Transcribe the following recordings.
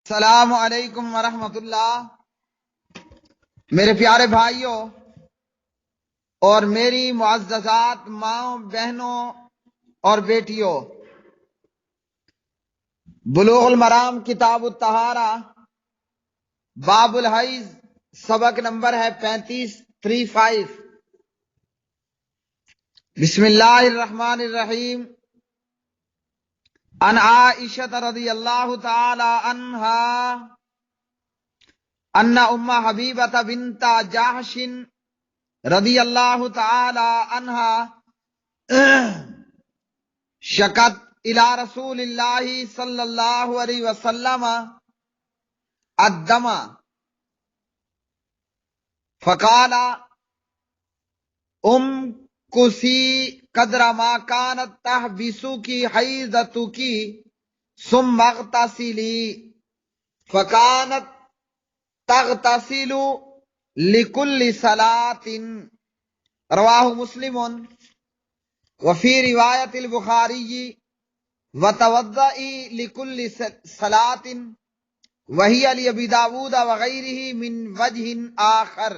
السلام علیکم ورحمۃ اللہ۔ میرے پیارے بھائیوں اور میری معززات ماؤں، بہنوں اور بیٹیوں، بلوغ المرام کتاب الطہارہ باب الحیض سبق نمبر ہے 35 بسم اللہ الرحمن الرحیم۔ عن عائشہ رضی اللہ تعالی عنہا ان ام حبیبہ بنت جحش رضی اللہ تعالی عنہا شکت الى رسول اللہ صلی اللہ علیہ وسلم الدم فقال کسی قدر ما كانت تحبسکی حیضتکی ثم اغتسلی فكانت تغتسل لكل صلاة رواہ مسلم وفی روایت البخاری وتوضئی لكل صلاة وہی لأبی داود وغیرہ من وجہ آخر۔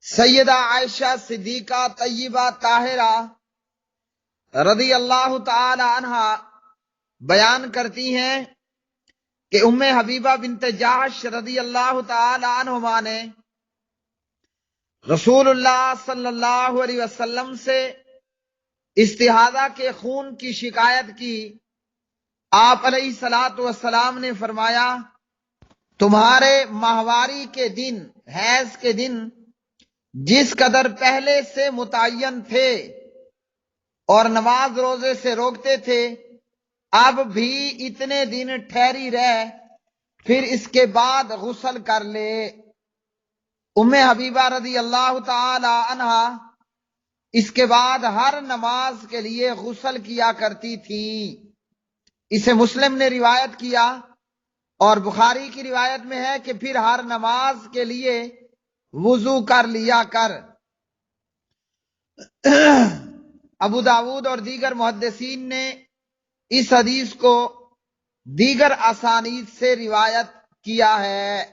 سیدہ عائشہ صدیقہ طیبہ طاہرہ رضی اللہ تعالی عنہا بیان کرتی ہیں کہ ام حبیبہ بنت جحش رضی اللہ تعالی عنہما نے رسول اللہ صلی اللہ علیہ وسلم سے استحاضہ کے خون کی شکایت کی۔ آپ علیہ الصلاۃ والسلام نے فرمایا، تمہارے ماہواری کے دن، حیض کے دن جس قدر پہلے سے متعین تھے اور نماز روزے سے روکتے تھے، اب بھی اتنے دن ٹھہری رہ، پھر اس کے بعد غسل کر لے۔ ام حبیبہ رضی اللہ تعالی عنہا اس کے بعد ہر نماز کے لیے غسل کیا کرتی تھی۔ اسے مسلم نے روایت کیا اور بخاری کی روایت میں ہے کہ پھر ہر نماز کے لیے وضو کر لیا کر۔ ابو داود اور دیگر محدثین نے اس حدیث کو دیگر اسانید سے روایت کیا ہے۔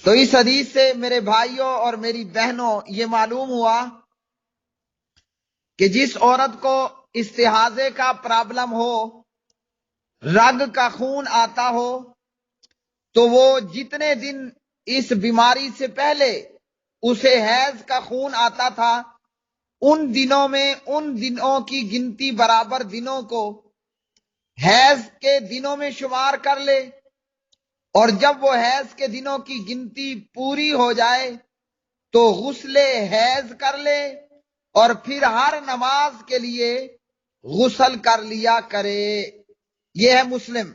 تو اس حدیث سے میرے بھائیوں اور میری بہنوں یہ معلوم ہوا کہ جس عورت کو استحاضے کا پرابلم ہو، رگ کا خون آتا ہو، تو وہ جتنے دن اس بیماری سے پہلے اسے حیض کا خون آتا تھا، ان دنوں میں ان دنوں کی گنتی برابر دنوں کو حیض کے دنوں میں شمار کر لے، اور جب وہ حیض کے دنوں کی گنتی پوری ہو جائے تو غسل حیض کر لے، اور پھر ہر نماز کے لیے غسل کر لیا کرے۔ یہ ہے مسلم۔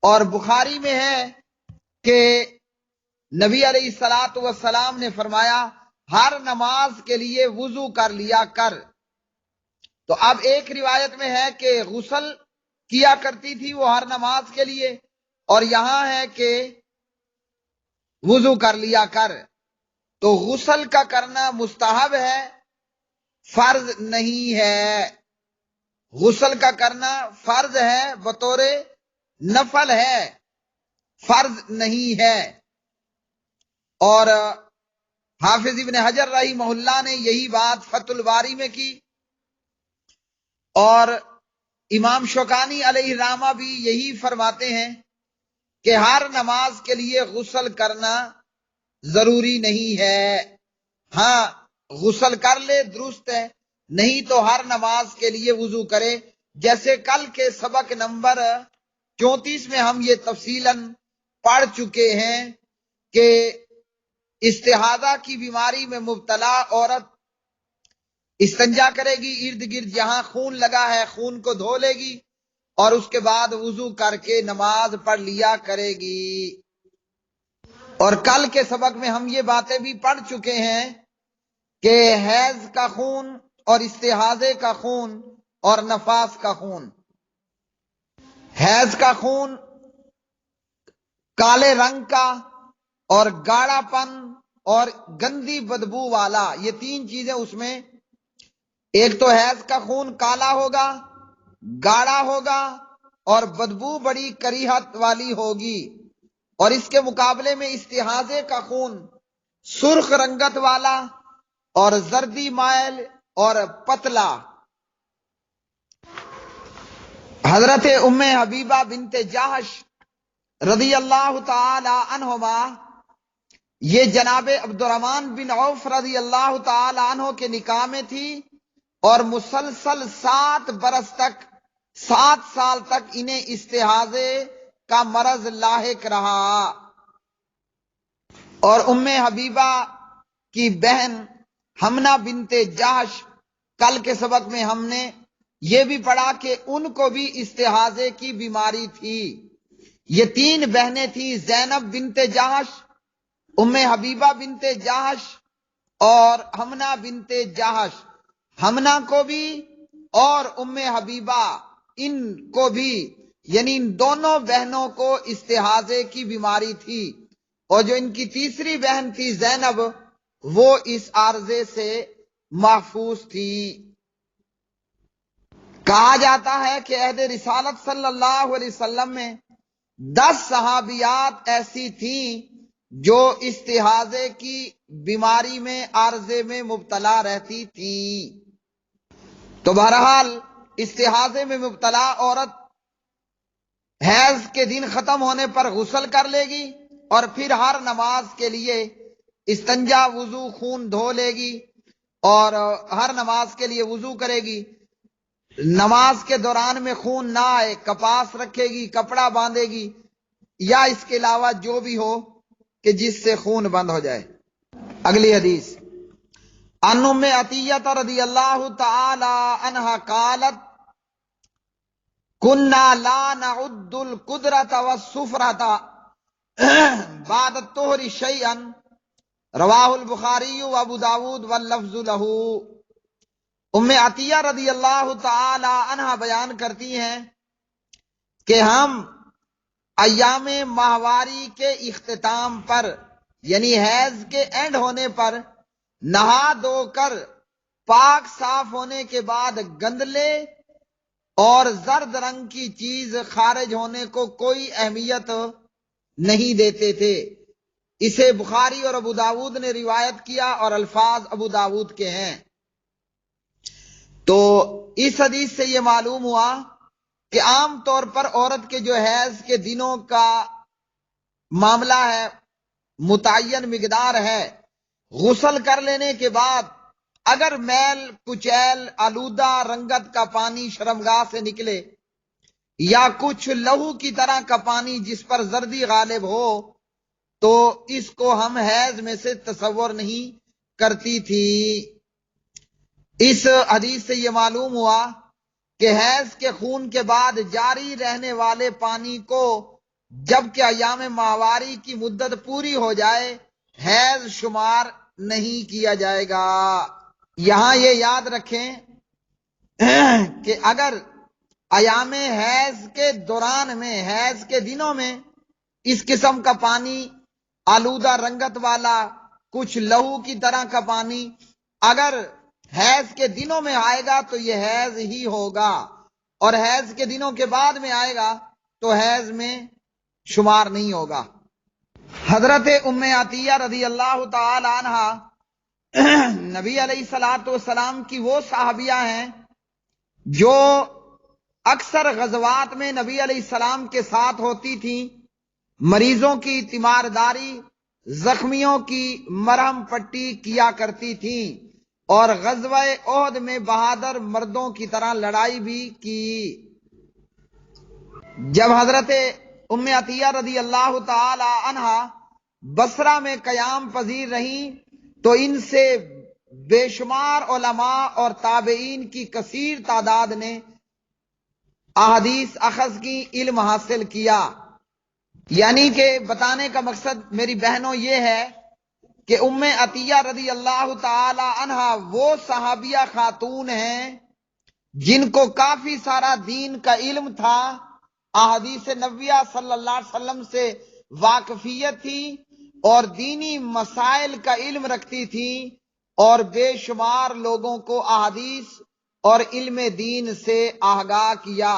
اور بخاری میں ہے کہ نبی علیہ الصلاۃ والسلام نے فرمایا، ہر نماز کے لیے وضو کر لیا کر۔ تو اب ایک روایت میں ہے کہ غسل کیا کرتی تھی وہ ہر نماز کے لیے، اور یہاں ہے کہ وضو کر لیا کر۔ تو غسل کا کرنا مستحب ہے، فرض نہیں ہے۔ غسل کا کرنا فرض ہے، بطور نفل ہے، فرض نہیں ہے۔ اور حافظ ابن حجر رحمہ اللہ نے یہی بات فتح الباری میں کی، اور امام شوکانی علیہ الرحمہ بھی یہی فرماتے ہیں کہ ہر نماز کے لیے غسل کرنا ضروری نہیں ہے۔ ہاں، غسل کر لے درست ہے، نہیں تو ہر نماز کے لیے وضو کرے، جیسے کل کے سبق نمبر 34 میں ہم یہ تفصیلاً پڑھ چکے ہیں کہ استحاضہ کی بیماری میں مبتلا عورت استنجا کرے گی، ارد گرد جہاں خون لگا ہے خون کو دھو لے گی، اور اس کے بعد وضو کر کے نماز پڑھ لیا کرے گی۔ اور کل کے سبق میں ہم یہ باتیں بھی پڑھ چکے ہیں کہ حیض کا خون اور استحاضے کا خون اور نفاس کا خون، حیض کا خون کالے رنگ کا اور گاڑھا پن اور گندی بدبو والا، یہ تین چیزیں اس میں، ایک تو حیض کا خون کالا ہوگا، گاڑھا ہوگا اور بدبو بڑی کریہت والی ہوگی، اور اس کے مقابلے میں استحاضے کا خون سرخ رنگت والا اور زردی مائل اور پتلا۔ حضرت ام حبیبہ بنت جاحش رضی اللہ تعالی عنہما، یہ جناب عبد الرحمن بن عوف رضی اللہ تعالی عنہ کے نکاح میں تھی، اور مسلسل 7 برس تک، 7 سال تک انہیں استحاضے کا مرض لاحق رہا۔ اور ام حبیبہ کی بہن حمنہ بنت جاحش، کل کے سبق میں ہم نے یہ بھی پڑھا کہ ان کو بھی استحاضے کی بیماری تھی۔ یہ 3 بہنیں تھیں، زینب بنت جاحش، ام حبیبہ بنت جاحش اور حمنہ بنت جاحش۔ حمنہ کو بھی اور ام حبیبہ، ان کو بھی، یعنی ان دونوں بہنوں کو استحاضے کی بیماری تھی، اور جو ان کی تیسری بہن تھی زینب، وہ اس عارضے سے محفوظ تھی۔ کہا جاتا ہے کہ عہد رسالت صلی اللہ علیہ وسلم میں 10 صحابیات ایسی تھیں جو استحاضے کی بیماری میں، عارضے میں مبتلا رہتی تھیں۔ تو بہرحال استحاضے میں مبتلا عورت حیض کے دن ختم ہونے پر غسل کر لے گی، اور پھر ہر نماز کے لیے استنجا، وضو، خون دھو لے گی، اور ہر نماز کے لیے وضو کرے گی۔ نماز کے دوران میں خون نہ آئے، کپاس رکھے گی، کپڑا باندھے گی، یا اس کے علاوہ جو بھی ہو کہ جس سے خون بند ہو جائے۔ اگلی حدیث، عن ام عطیہ رضی اللہ تعالی عنہا قالت کننا لا نعد القدرۃ والسفرۃ بعد الطہر شیئا، رواہ البخاری و ابو داود واللفظ لہ۔ ام عطیہ رضی اللہ تعالی عنہا بیان کرتی ہیں کہ ہم ایام ماہواری کے اختتام پر، یعنی حیض کے اینڈ ہونے پر، نہا دھو کر پاک صاف ہونے کے بعد گندلے اور زرد رنگ کی چیز خارج ہونے کو کوئی اہمیت نہیں دیتے تھے۔ اسے بخاری اور ابو داود نے روایت کیا، اور الفاظ ابو داود کے ہیں۔ تو اس حدیث سے یہ معلوم ہوا کہ عام طور پر عورت کے جو حیض کے دنوں کا معاملہ ہے، متعین مقدار ہے، غسل کر لینے کے بعد اگر میل کچیل آلودہ رنگت کا پانی شرمگاہ سے نکلے، یا کچھ لہو کی طرح کا پانی جس پر زردی غالب ہو، تو اس کو ہم حیض میں سے تصور نہیں کرتی تھی۔ اس حدیث سے یہ معلوم ہوا کہ حیض کے خون کے بعد جاری رہنے والے پانی کو جبکہ ایام ماہواری کی مدت پوری ہو جائے، حیض شمار نہیں کیا جائے گا۔ یہاں یہ یاد رکھیں کہ اگر ایام حیض کے دوران میں، حیض کے دنوں میں، اس قسم کا پانی، آلودہ رنگت والا کچھ لہو کی طرح کا پانی اگر حیض کے دنوں میں آئے گا تو یہ حیض ہی ہوگا، اور حیض کے دنوں کے بعد میں آئے گا تو حیض میں شمار نہیں ہوگا۔ حضرت ام عطیہ رضی اللہ تعالی عنہا نبی علیہ الصلوۃ والسلام کی وہ صحابیہ ہیں جو اکثر غزوات میں نبی علیہ السلام کے ساتھ ہوتی تھیں، مریضوں کی تیمارداری، زخمیوں کی مرہم پٹی کیا کرتی تھیں، اور غزوہ احد میں بہادر مردوں کی طرح لڑائی بھی کی۔ جب حضرت ام عطیہ رضی اللہ تعالی عنہا بصرہ میں قیام پذیر رہیں تو ان سے بے شمار علماء اور تابعین کی کثیر تعداد نے احادیث اخذ کی، علم حاصل کیا۔ یعنی کہ بتانے کا مقصد میری بہنوں یہ ہے کہ ام عطیہ رضی اللہ تعالی عنہا وہ صحابیہ خاتون ہیں جن کو کافی سارا دین کا علم تھا، احادیث نبویہ صلی اللہ علیہ وسلم سے واقفیت تھی، اور دینی مسائل کا علم رکھتی تھی، اور بے شمار لوگوں کو احادیث اور علم دین سے آگاہ کیا،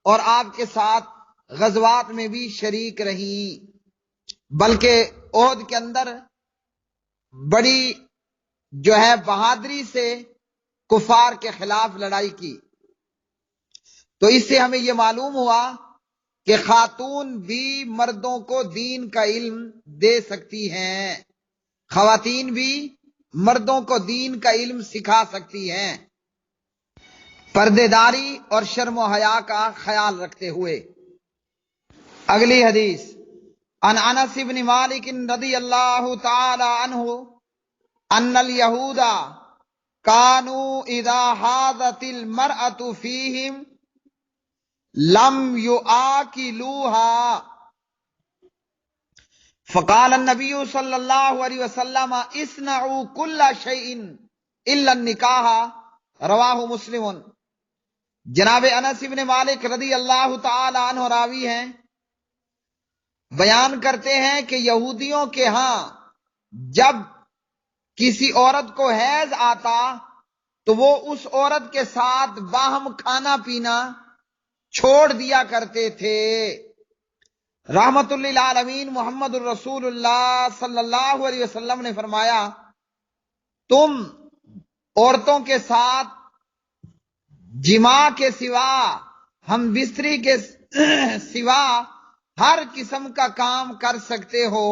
اور آپ کے ساتھ غزوات میں بھی شریک رہیں، بلکہ احد کے اندر بڑی جو ہے بہادری سے کفار کے خلاف لڑائی کی۔ تو اس سے ہمیں یہ معلوم ہوا کہ خاتون بھی مردوں کو دین کا علم دے سکتی ہیں، خواتین بھی مردوں کو دین کا علم سکھا سکتی ہیں، پردے داری اور شرم و حیا کا خیال رکھتے ہوئے۔ اگلی حدیث، عن انس بن مالک رضی اللہ تعالی عنہ ان الیہود کانوا اذا حاضت المرأة فیہم لم یآکلوها فقال النبی صلی اللہ علیہ وسلم اصنعوا کل شیء الا النکاح، رواہ مسلم۔ جناب انس بن مالک رضی اللہ تعالی عنہ راوی ہیں، بیان کرتے ہیں کہ یہودیوں کے ہاں جب کسی عورت کو حیض آتا تو وہ اس عورت کے ساتھ باہم کھانا پینا چھوڑ دیا کرتے تھے۔ رحمت للعالمین محمد الرسول اللہ صلی اللہ علیہ وسلم نے فرمایا، تم عورتوں کے ساتھ جماع کے سوا، ہم بستری کے سوا ہر قسم کا کام کر سکتے ہو۔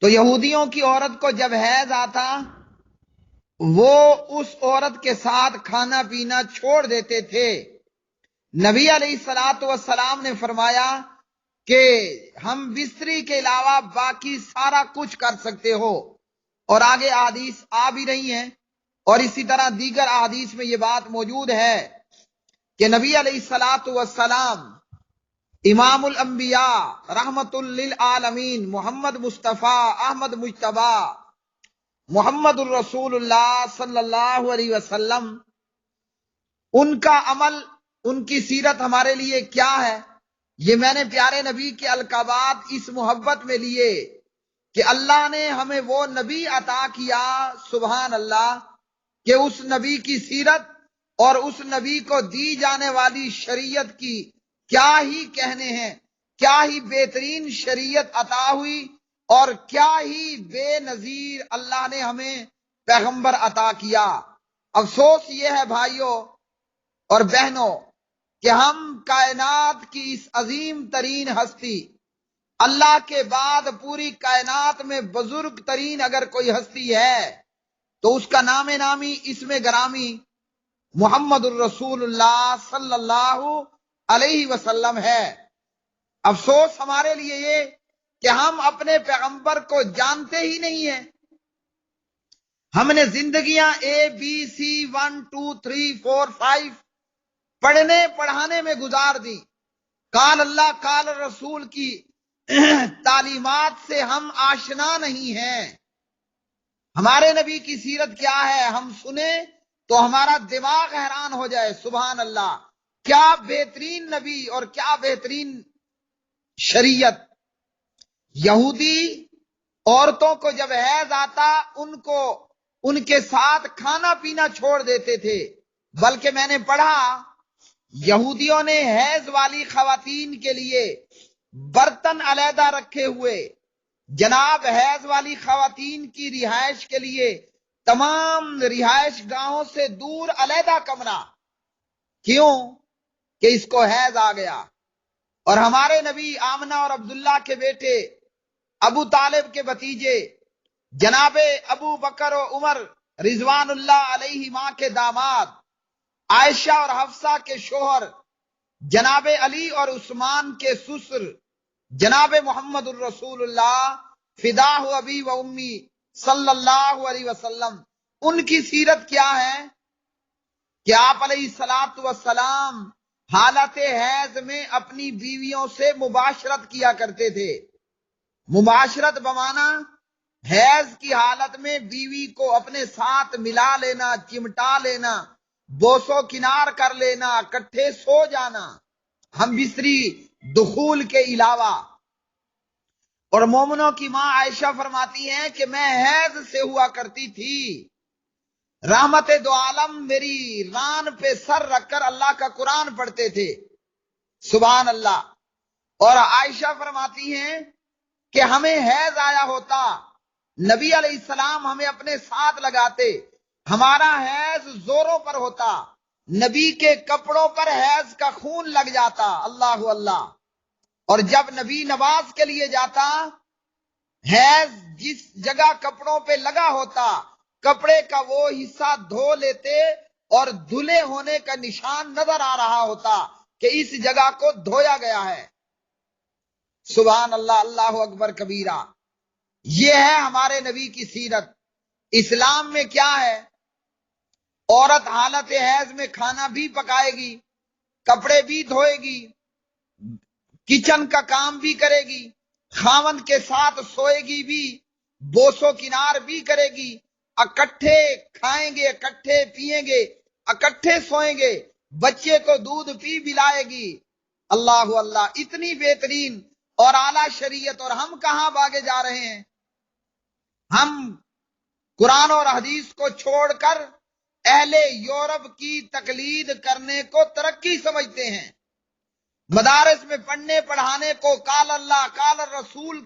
تو یہودیوں کی عورت کو جب حیض آتا وہ اس عورت کے ساتھ کھانا پینا چھوڑ دیتے تھے۔ نبی علیہ الصلوۃ والسلام نے فرمایا کہ ہم بستری کے علاوہ باقی سارا کچھ کر سکتے ہو، اور آگے احادیث آ بھی رہی ہیں، اور اسی طرح دیگر احادیث میں یہ بات موجود ہے کہ نبی علیہ الصلوۃ والسلام امام الانبیاء رحمت للعالمین محمد مصطفیٰ احمد مجتبی محمد الرسول اللہ صلی اللہ علیہ وسلم، ان کا عمل، ان کی سیرت ہمارے لیے کیا ہے، یہ میں نے پیارے نبی کے القابات اس محبت میں لیے کہ اللہ نے ہمیں وہ نبی عطا کیا، سبحان اللہ، کہ اس نبی کی سیرت اور اس نبی کو دی جانے والی شریعت کی کیا ہی کہنے ہیں، کیا ہی بہترین شریعت عطا ہوئی، اور کیا ہی بے نظیر اللہ نے ہمیں پیغمبر عطا کیا۔ افسوس یہ ہے بھائیوں اور بہنوں کہ ہم کائنات کی اس عظیم ترین ہستی، اللہ کے بعد پوری کائنات میں بزرگ ترین اگر کوئی ہستی ہے تو اس کا نام نامی اسم گرامی محمد الرسول اللہ صلی اللہ علیہ وسلم ہے۔ افسوس ہمارے لیے یہ کہ ہم اپنے پیغمبر کو جانتے ہی نہیں ہیں۔ ہم نے زندگیاں ABC 1 2 3 4 5 پڑھنے پڑھانے میں گزار دی، قال اللہ قال رسول کی تعلیمات سے ہم آشنا نہیں ہیں۔ ہمارے نبی کی سیرت کیا ہے ہم سنیں تو ہمارا دماغ حیران ہو جائے، سبحان اللہ، کیا بہترین نبی اور کیا بہترین شریعت۔ یہودی عورتوں کو جب حیض آتا ان کے ساتھ کھانا پینا چھوڑ دیتے تھے، بلکہ میں نے پڑھا یہودیوں نے حیض والی خواتین کے لیے برتن علیحدہ رکھے ہوئے، جناب حیض والی خواتین کی رہائش کے لیے تمام رہائش گاہوں سے دور علیحدہ کمرہ، کیوں کہ اس کو حیض آ گیا۔ اور ہمارے نبی آمنہ اور عبداللہ کے بیٹے، ابو طالب کے بھتیجے جناب ابو بکر و عمر رضوان اللہ علیہ ماں کے داماد، عائشہ اور حفصہ کے شوہر جناب علی اور عثمان کے سسر جناب محمد الرسول اللہ فداہ ابی و امی صلی اللہ علیہ وسلم، ان کی سیرت کیا ہے کہ آپ علیہ الصلوۃ والسلام حالت حیض میں اپنی بیویوں سے مباشرت کیا کرتے تھے۔ مباشرت بمانا حیض کی حالت میں بیوی کو اپنے ساتھ ملا لینا، چمٹا لینا، بوسو کنار کر لینا، اکٹھے سو جانا، ہم بستری دخول کے علاوہ۔ اور مومنوں کی ماں عائشہ فرماتی ہیں کہ میں حیض سے ہوا کرتی تھی رحمت دو عالم میری ران پہ سر رکھ کر اللہ کا قرآن پڑھتے تھے، سبحان اللہ۔ اور عائشہ فرماتی ہیں کہ ہمیں حیض آیا ہوتا، نبی علیہ السلام ہمیں اپنے ساتھ لگاتے، ہمارا حیض زوروں پر ہوتا، نبی کے کپڑوں پر حیض کا خون لگ جاتا، اللہ اللہ۔ اور جب نبی نماز کے لیے جاتا، حیض جس جگہ کپڑوں پہ لگا ہوتا، کپڑے کا وہ حصہ دھو لیتے اور دھلے ہونے کا نشان نظر آ رہا ہوتا کہ اس جگہ کو دھویا گیا ہے، سبحان اللہ، اللہ اکبر کبیرہ۔ یہ ہے ہمارے نبی کی سیرت۔ اسلام میں کیا ہے؟ عورت حالت حیض میں کھانا بھی پکائے گی، کپڑے بھی دھوئے گی، کچن کا کام بھی کرے گی، خاوند کے ساتھ سوئے گی بھی، بوسو کنار بھی کرے گی، اکٹھے کھائیں گے، اکٹھے پیئیں گے، اکٹھے سوئیں گے، بچے کو دودھ پی پلائے گی، اللہ اللہ۔ اتنی بہترین اور اعلیٰ شریعت، اور ہم کہاں بھاگے جا رہے ہیں؟ ہم قرآن اور حدیث کو چھوڑ کر اہل یورپ کی تقلید کرنے کو ترقی سمجھتے ہیں۔ مدارس میں پڑھنے پڑھانے کو قال اللہ قال الرسول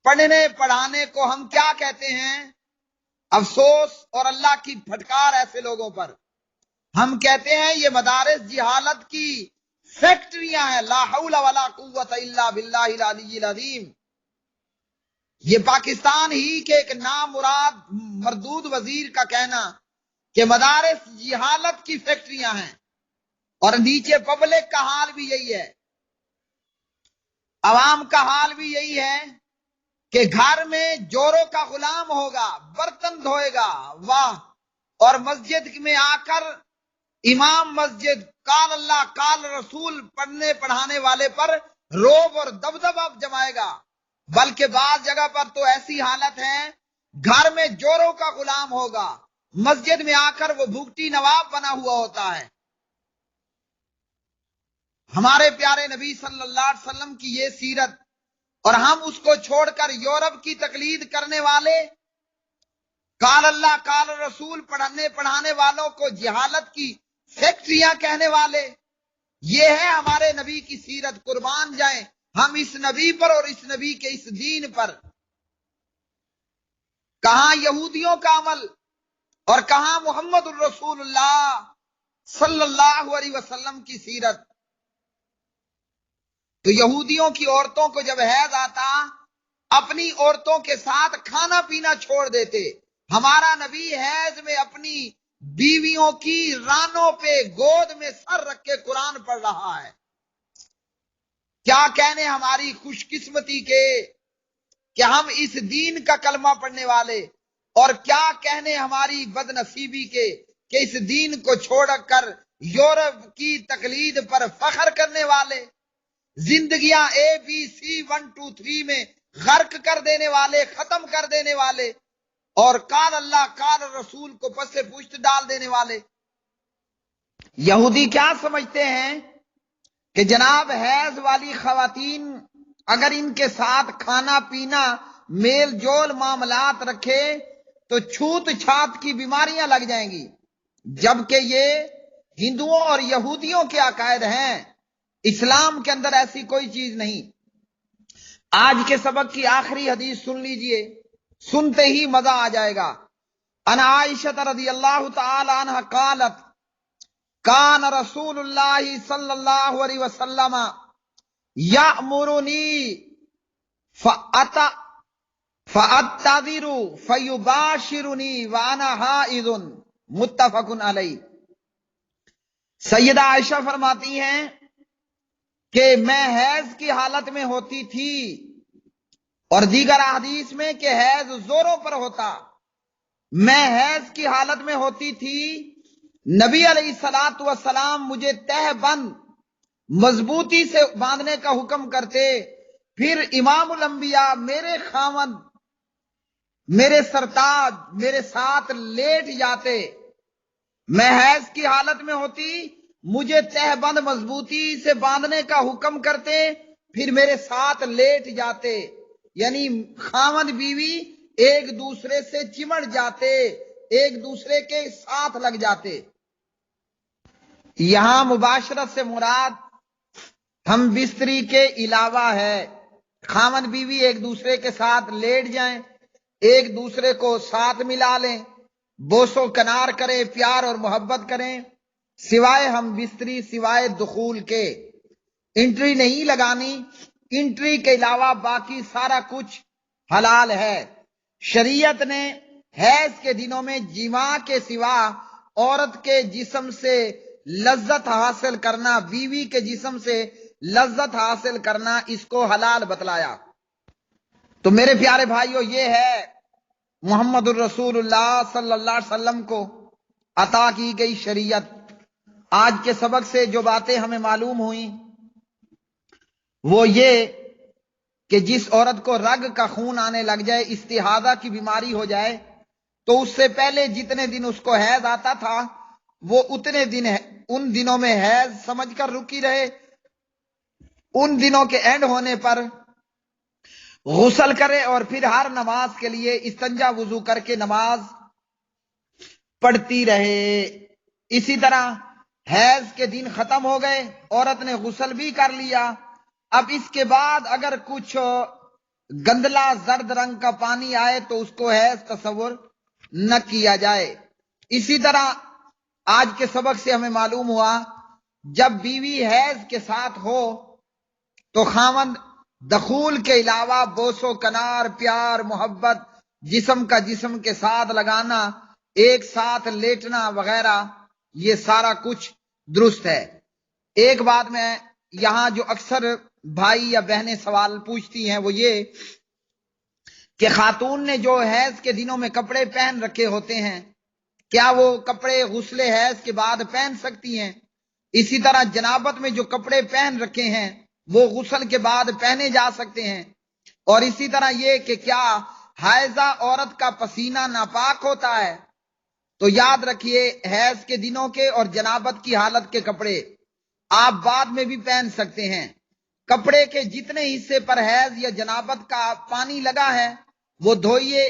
پڑھنے پڑھانے کو ہم کیا کہتے ہیں؟ افسوس اور اللہ کی پھٹکار ایسے لوگوں پر۔ ہم کہتے ہیں یہ مدارس جہالت کی فیکٹریاں ہیں، لا حول ولا قوت الا باللہ العلی العظیم۔ یہ پاکستان ہی کے ایک نامراد مردود وزیر کا کہنا کہ مدارس جہالت کی فیکٹریاں ہیں، اور نیچے پبلک کا حال بھی یہی ہے، عوام کا حال بھی یہی ہے کہ گھر میں جوروں کا غلام ہوگا، برتن دھوئے گا، واہ، اور مسجد میں آ کر امام مسجد قال اللہ قال رسول پڑھنے پڑھانے والے پر روب اور دبدبہ جمائے گا۔ بلکہ بعض جگہ پر تو ایسی حالت ہے، گھر میں جوروں کا غلام ہوگا، مسجد میں آ کر وہ بھگٹی نواب بنا ہوا ہوتا ہے۔ ہمارے پیارے نبی صلی اللہ علیہ وسلم کی یہ سیرت، اور ہم اس کو چھوڑ کر یورپ کی تقلید کرنے والے، قال اللہ قال رسول پڑھنے پڑھانے والوں کو جہالت کی فیکٹریاں کہنے والے، یہ ہے ہمارے نبی کی سیرت۔ قربان جائیں ہم اس نبی پر اور اس نبی کے اس دین پر۔ کہاں یہودیوں کا عمل اور کہاں محمد الرسول اللہ صلی اللہ علیہ وسلم کی سیرت۔ تو یہودیوں کی عورتوں کو جب حیض آتا، اپنی عورتوں کے ساتھ کھانا پینا چھوڑ دیتے۔ ہمارا نبی حیض میں اپنی بیویوں کی رانوں پہ گود میں سر رکھ کے قرآن پڑھ رہا ہے۔ کیا کہنے ہماری خوش قسمتی کے کہ ہم اس دین کا کلمہ پڑھنے والے، اور کیا کہنے ہماری بد نصیبی کے کہ اس دین کو چھوڑ کر یورپ کی تقلید پر فخر کرنے والے، زندگیاں ABC 1 2 3 میں غرق کر دینے والے، ختم کر دینے والے، اور قال اللہ قال رسول کو پس پشت ڈال دینے والے۔ یہودی کیا سمجھتے ہیں کہ جناب حیض والی خواتین اگر ان کے ساتھ کھانا پینا میل جول معاملات رکھے تو چھوت چھات کی بیماریاں لگ جائیں گی، جبکہ یہ ہندوؤں اور یہودیوں کے عقائد ہیں۔ اسلام کے اندر ایسی کوئی چیز نہیں۔ آج کے سبق کی آخری حدیث سن لیجئے، سنتے ہی مزہ آ جائے گا۔ ان عائشہ رضی اللہ تعالی عنہ قالت کان رسول اللہ صلی اللہ علیہ وسلم یأمرنی فأتذر فیباشرنی وانا حائض، متفق علیہ۔ سیدہ عائشہ فرماتی ہیں کہ میں حیض کی حالت میں ہوتی تھی، اور دیگر احادیث میں کہ حیض زوروں پر ہوتا۔ میں حیض کی حالت میں ہوتی تھی، نبی علیہ الصلوۃ والسلام مجھے تہ بند مضبوطی سے باندھنے کا حکم کرتے، پھر امام الانبیاء میرے خاوند میرے سرتاج میرے ساتھ لیٹ جاتے۔ میں حیض کی حالت میں ہوتی، مجھے تہ بند مضبوطی سے باندھنے کا حکم کرتے، پھر میرے ساتھ لیٹ جاتے، یعنی خاوند بیوی ایک دوسرے سے چمڑ جاتے، ایک دوسرے کے ساتھ لگ جاتے۔ یہاں مباشرت سے مراد ہم بستری کے علاوہ ہے، خاوند بیوی ایک دوسرے کے ساتھ لیٹ جائیں، ایک دوسرے کو ساتھ ملا لیں، بوس و کنار کریں، پیار اور محبت کریں، سوائے ہم بستری، سوائے دخول کے۔ انٹری نہیں لگانی، انٹری کے علاوہ باقی سارا کچھ حلال ہے۔ شریعت نے حیض کے دنوں میں جماع کے سوا عورت کے جسم سے لذت حاصل کرنا، بیوی کے جسم سے لذت حاصل کرنا، اس کو حلال بتلایا۔ تو میرے پیارے بھائیو، یہ ہے محمد الرسول اللہ صلی اللہ علیہ وسلم کو عطا کی گئی شریعت۔ آج کے سبق سے جو باتیں ہمیں معلوم ہوئیں وہ یہ کہ جس عورت کو رگ کا خون آنے لگ جائے، استحاضہ کی بیماری ہو جائے، تو اس سے پہلے جتنے دن اس کو حیض آتا تھا وہ اتنے دن ان دنوں میں حیض سمجھ کر رکی رہے، ان دنوں کے اینڈ ہونے پر غسل کرے اور پھر ہر نماز کے لیے استنجا وضو کر کے نماز پڑھتی رہے۔ اسی طرح حیض کے دن ختم ہو گئے، عورت نے غسل بھی کر لیا، اب اس کے بعد اگر کچھ گندلا زرد رنگ کا پانی آئے تو اس کو حیض تصور نہ کیا جائے۔ اسی طرح آج کے سبق سے ہمیں معلوم ہوا جب بیوی حیض کے ساتھ ہو تو خاوند دخول کے علاوہ بوس و کنار، پیار، محبت، جسم کا جسم کے ساتھ لگانا، ایک ساتھ لیٹنا وغیرہ، یہ سارا کچھ درست ہے۔ ایک بات میں یہاں جو اکثر بھائی یا بہنیں سوال پوچھتی ہیں وہ یہ کہ خاتون نے جو حیض کے دنوں میں کپڑے پہن رکھے ہوتے ہیں، کیا وہ کپڑے غسل حیض کے بعد پہن سکتی ہیں؟ اسی طرح جنابت میں جو کپڑے پہن رکھے ہیں وہ غسل کے بعد پہنے جا سکتے ہیں؟ اور اسی طرح یہ کہ کیا حائضہ عورت کا پسینہ ناپاک ہوتا ہے؟ تو یاد رکھیے، حیض کے دنوں کے اور جنابت کی حالت کے کپڑے آپ بعد میں بھی پہن سکتے ہیں۔ کپڑے کے جتنے حصے پر حیض یا جنابت کا پانی لگا ہے وہ دھوئیے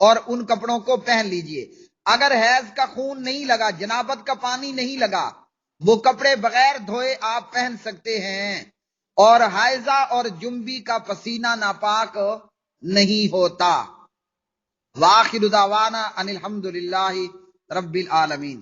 اور ان کپڑوں کو پہن لیجئے۔ اگر حیض کا خون نہیں لگا، جنابت کا پانی نہیں لگا، وہ کپڑے بغیر دھوئے آپ پہن سکتے ہیں، اور حائضہ اور جنبی کا پسینہ ناپاک نہیں ہوتا۔ وآخر دعوانا ان الحمدللہ رب العالمین۔